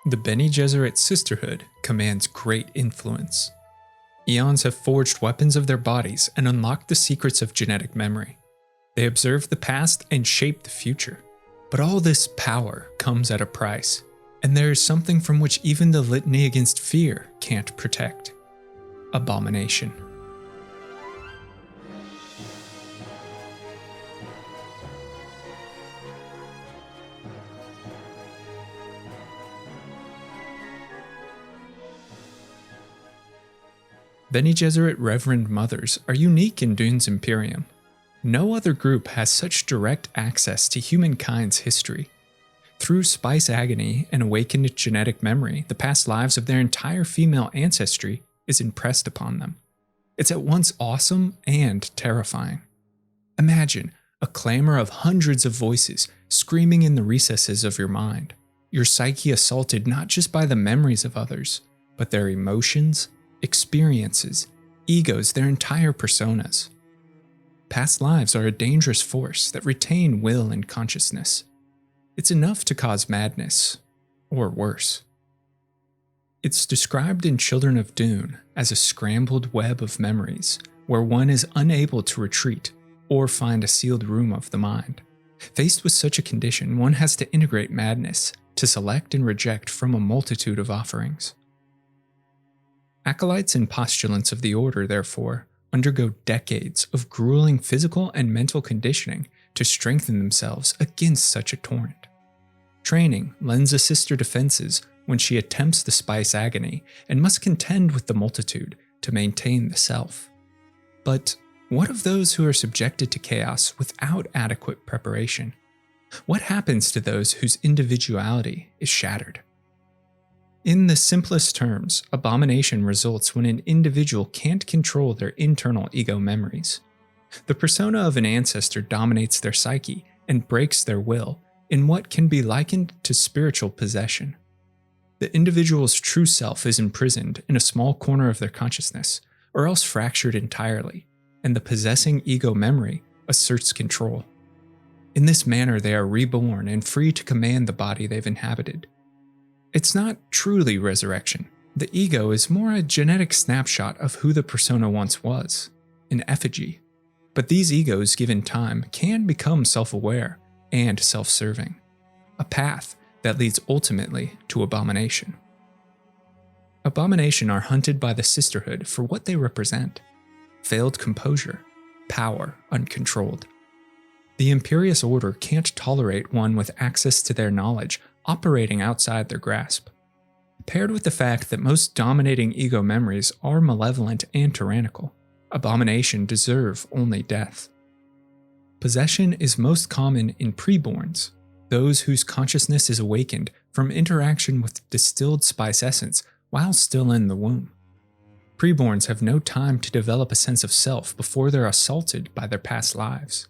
The Bene Gesserit Sisterhood commands great influence. Eons have forged weapons of their bodies and unlocked the secrets of genetic memory. They observe the past and shape the future. But all this power comes at a price, and there is something from which even the litany against fear can't protect: abomination. Bene Gesserit Reverend Mothers are unique in Dune's Imperium. No other group has such direct access to humankind's history. Through spice agony and awakened genetic memory, the past lives of their entire female ancestry is impressed upon them. It's at once awesome and terrifying. Imagine a clamor of hundreds of voices screaming in the recesses of your mind, your psyche assaulted not just by the memories of others, but their emotions, experiences, egos, their entire personas. Past lives are a dangerous force that retain will and consciousness. It's enough to cause madness, or worse. It's described in Children of Dune as a scrambled web of memories, where one is unable to retreat or find a sealed room of the mind. Faced with such a condition, one has to integrate madness to select and reject from a multitude of offerings. Acolytes and postulants of the Order, therefore, undergo decades of grueling physical and mental conditioning to strengthen themselves against such a torrent. Training lends a sister defenses when she attempts the spice agony and must contend with the multitude to maintain the self. But what of those who are subjected to chaos without adequate preparation? What happens to those whose individuality is shattered? In the simplest terms, abomination results when an individual can't control their internal ego memories. The persona of an ancestor dominates their psyche and breaks their will in what can be likened to spiritual possession. The individual's true self is imprisoned in a small corner of their consciousness, or else fractured entirely, and the possessing ego memory asserts control. In this manner, they are reborn and free to command the body they've inhabited. It's not truly resurrection. The ego is more a genetic snapshot of who the persona once was, an effigy. But these egos, given time, can become self-aware and self-serving, a path that leads ultimately to abomination. Abomination are hunted by the sisterhood for what they represent: failed composure, power uncontrolled. The Imperious Order can't tolerate one with access to their knowledge operating outside their grasp. Paired with the fact that most dominating ego memories are malevolent and tyrannical, abomination deserve only death. Possession is most common in preborns, those whose consciousness is awakened from interaction with distilled spice essence while still in the womb. Preborns have no time to develop a sense of self before they're assaulted by their past lives.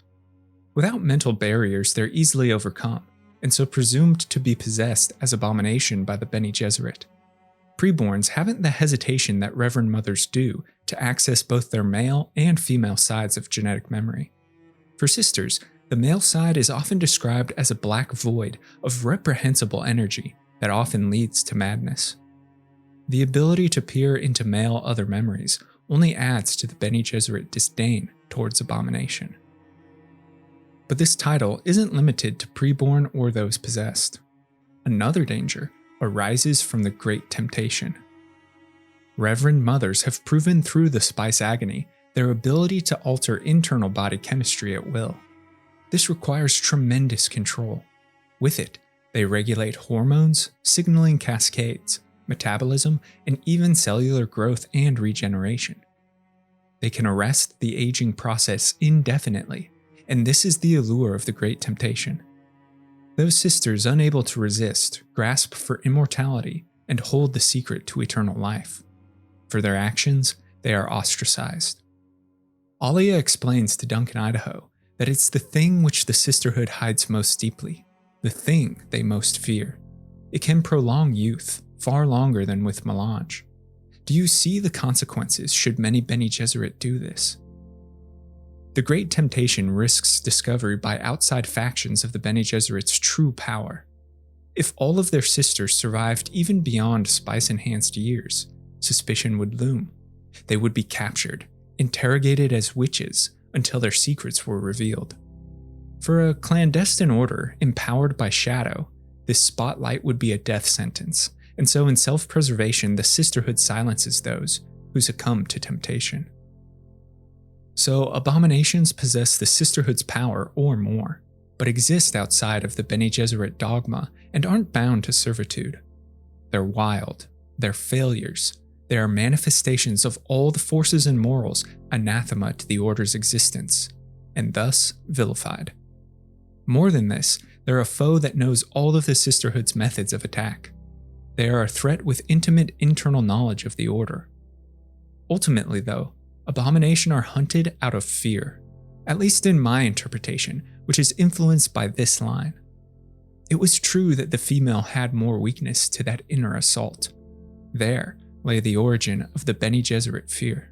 Without mental barriers, they're easily overcome, and so presumed to be possessed as abomination by the Bene Gesserit. Preborns haven't the hesitation that Reverend Mothers do to access both their male and female sides of genetic memory. For sisters, the male side is often described as a black void of reprehensible energy that often leads to madness. The ability to peer into male other memories only adds to the Bene Gesserit disdain towards abomination. But this title isn't limited to preborn or those possessed. Another danger arises from the Great Temptation. Reverend Mothers have proven through the spice agony their ability to alter internal body chemistry at will. This requires tremendous control. With it, they regulate hormones, signaling cascades, metabolism, and even cellular growth and regeneration. They can arrest the aging process indefinitely, and this is the allure of the Great Temptation. Those sisters unable to resist grasp for immortality and hold the secret to eternal life. For their actions, they are ostracized. Alia explains to Duncan Idaho that it's the thing which the sisterhood hides most deeply, the thing they most fear. It can prolong youth far longer than with melange. Do you see the consequences should many Bene Gesserit do this? The Great Temptation risks discovery by outside factions of the Bene Gesserit's true power. If all of their sisters survived even beyond spice-enhanced years, suspicion would loom. They would be captured, interrogated as witches until their secrets were revealed. For a clandestine order empowered by shadow, this spotlight would be a death sentence, and so in self-preservation the sisterhood silences those who succumb to temptation. So abominations possess the sisterhood's power or more, but exist outside of the Bene Gesserit dogma and aren't bound to servitude. They're wild, they're failures, they are manifestations of all the forces and morals anathema to the Order's existence, and thus vilified. More than this, they're a foe that knows all of the Sisterhood's methods of attack. They are a threat with intimate internal knowledge of the Order. Ultimately, though, Abomination are hunted out of fear, at least in my interpretation, which is influenced by this line. It was true that the female had more weakness to that inner assault. There lay the origin of the Bene Gesserit fear.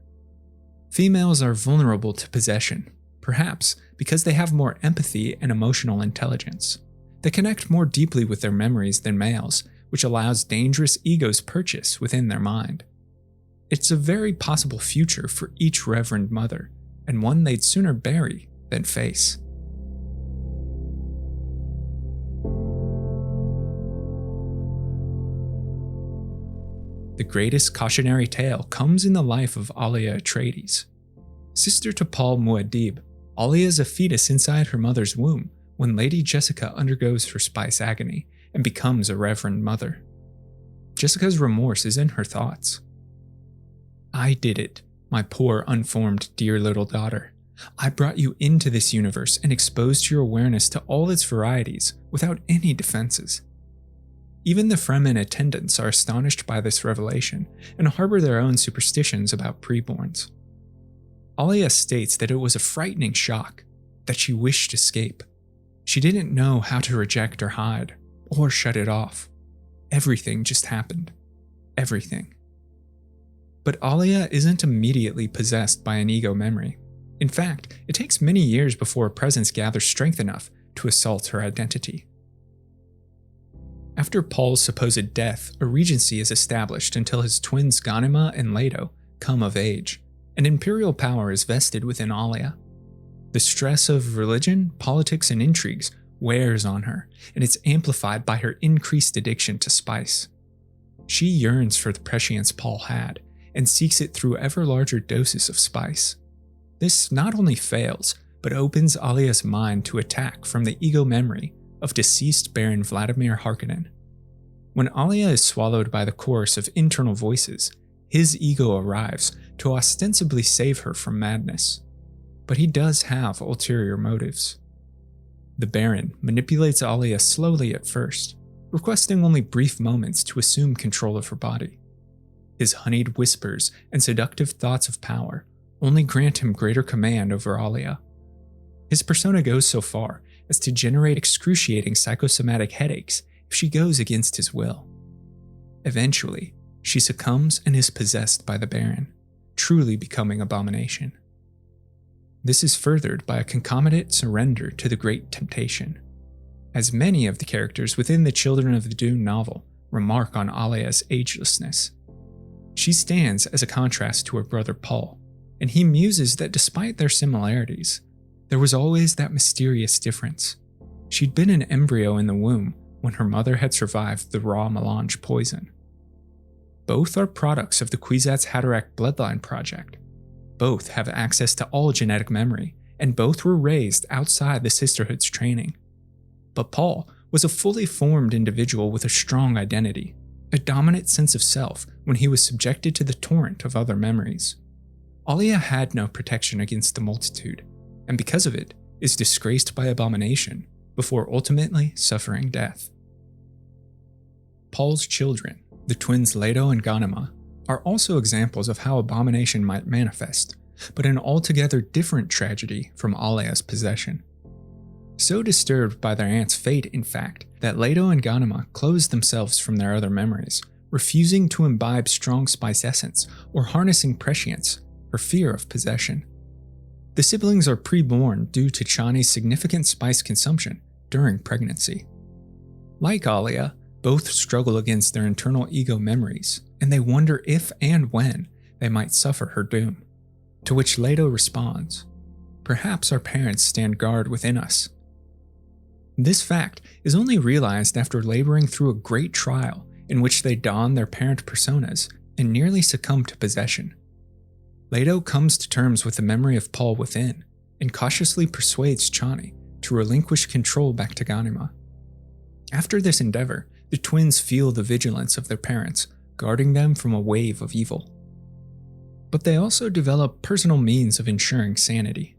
Females are vulnerable to possession, perhaps because they have more empathy and emotional intelligence. They connect more deeply with their memories than males, which allows dangerous egos purchase within their mind. It's a very possible future for each Reverend Mother, and one they'd sooner bury than face. The greatest cautionary tale comes in the life of Alia Atreides. Sister to Paul Muad'Dib, Alia is a fetus inside her mother's womb when Lady Jessica undergoes her spice agony and becomes a Reverend Mother. Jessica's remorse is in her thoughts. I did it, my poor, unformed, dear little daughter. I brought you into this universe and exposed your awareness to all its varieties without any defenses. Even the Fremen attendants are astonished by this revelation and harbor their own superstitions about preborns. Alia states that it was a frightening shock, that she wished escape. She didn't know how to reject or hide, or shut it off. Everything just happened. Everything. But Alia isn't immediately possessed by an ego memory. In fact, it takes many years before a presence gathers strength enough to assault her identity. After Paul's supposed death, a regency is established until his twins Ghanima and Leto come of age, and imperial power is vested within Alia. The stress of religion, politics, and intrigues wears on her, and it's amplified by her increased addiction to spice. She yearns for the prescience Paul had, and seeks it through ever larger doses of spice. This not only fails, but opens Alia's mind to attack from the ego memory of deceased Baron Vladimir Harkonnen. When Alia is swallowed by the chorus of internal voices, his ego arrives to ostensibly save her from madness. But he does have ulterior motives. The Baron manipulates Alia slowly at first, requesting only brief moments to assume control of her body. His honeyed whispers and seductive thoughts of power only grant him greater command over Alia. His persona goes so far as to generate excruciating psychosomatic headaches if she goes against his will. Eventually, she succumbs and is possessed by the Baron, truly becoming Abomination. This is furthered by a concomitant surrender to the Great Temptation, as many of the characters within the Children of the Dune novel remark on Alia's agelessness. She stands as a contrast to her brother Paul, and he muses that despite their similarities, there was always that mysterious difference. She'd been an embryo in the womb when her mother had survived the raw melange poison. Both are products of the Kwisatz Haderach Bloodline Project. Both have access to all genetic memory, and both were raised outside the Sisterhood's training. But Paul was a fully formed individual with a strong identity, a dominant sense of self when he was subjected to the torrent of other memories. Alia had no protection against the multitude, and because of it, is disgraced by Abomination before ultimately suffering death. Paul's children, the twins Leto and Ghanima, are also examples of how Abomination might manifest, but an altogether different tragedy from Alia's possession. So disturbed by their aunt's fate, in fact, that Leto and Ghanima closed themselves from their other memories, refusing to imbibe strong spice essence or harnessing prescience for fear of possession. The siblings are pre-born due to Chani's significant spice consumption during pregnancy. Like Alia, both struggle against their internal ego memories, and they wonder if and when they might suffer her doom. To which Leto responds, "Perhaps our parents stand guard within us." This fact is only realized after laboring through a great trial in which they don their parent personas and nearly succumb to possession. Leto comes to terms with the memory of Paul within and cautiously persuades Chani to relinquish control back to Ganima. After this endeavor, the twins feel the vigilance of their parents, guarding them from a wave of evil. But they also develop personal means of ensuring sanity.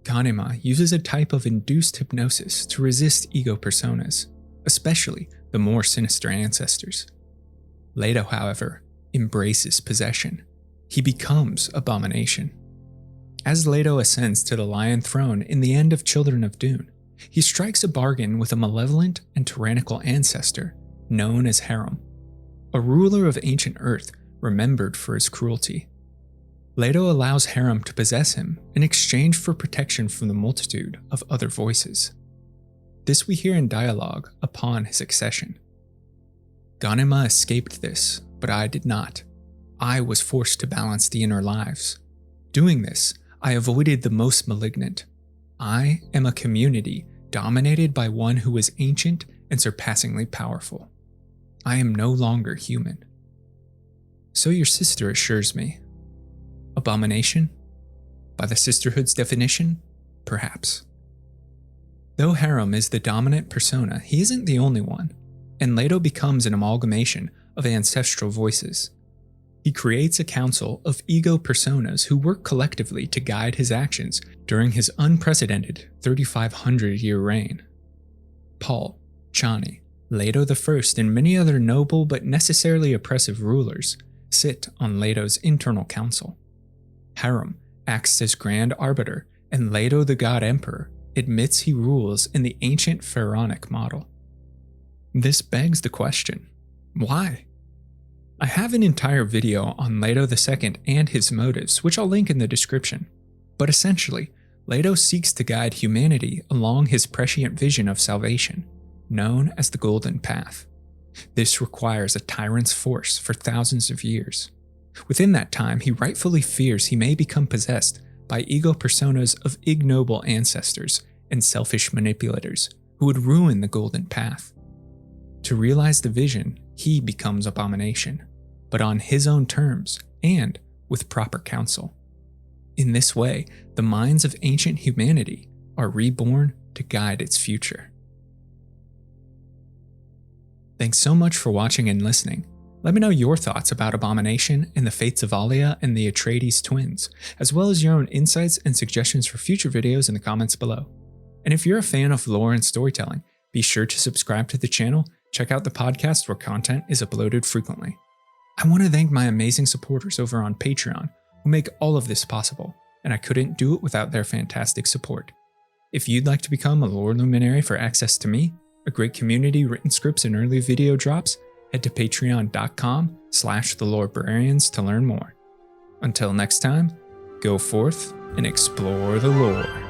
Ganima uses a type of induced hypnosis to resist ego personas, especially the more sinister ancestors. Leto, however, embraces possession. He becomes Abomination. As Leto ascends to the Lion Throne in the end of Children of Dune, he strikes a bargain with a malevolent and tyrannical ancestor known as Herbert, a ruler of ancient Earth remembered for his cruelty. Leto allows Herbert to possess him in exchange for protection from the multitude of other voices. This we hear in dialogue upon his accession. "Ganima escaped this, but I did not. I was forced to balance the inner lives. Doing this, I avoided the most malignant. I am a community dominated by one who is ancient and surpassingly powerful. I am no longer human." So your sister assures me. Abomination? By the Sisterhood's definition, perhaps. Though Herbert is the dominant persona, he isn't the only one, and Leto becomes an amalgamation of ancestral voices. He creates a council of ego personas who work collectively to guide his actions during his unprecedented 3,500-year reign. Paul, Chani, Leto I, and many other noble but necessarily oppressive rulers sit on Leto's internal council. Herbert acts as Grand Arbiter, and Leto the God Emperor admits he rules in the ancient pharaonic model. This begs the question, why? I have an entire video on Leto II and his motives, which I'll link in the description. But essentially, Leto seeks to guide humanity along his prescient vision of salvation, known as the Golden Path. This requires a tyrant's force for thousands of years. Within that time, he rightfully fears he may become possessed by ego personas of ignoble ancestors and selfish manipulators who would ruin the Golden Path. To realize the vision, he becomes Abomination, but on his own terms and with proper counsel. In this way, the minds of ancient humanity are reborn to guide its future. Thanks so much for watching and listening. Let me know your thoughts about Abomination and the fates of Alia and the Atreides twins, as well as your own insights and suggestions for future videos in the comments below. And if you're a fan of lore and storytelling, be sure to subscribe to the channel, check out the podcast where content is uploaded frequently. I want to thank my amazing supporters over on Patreon who make all of this possible, and I couldn't do it without their fantastic support. If you'd like to become a lore luminary for access to me, a great community, written scripts, and early video drops, head to patreon.com/thelorebrarians to learn more. Until next time, go forth and explore the lore.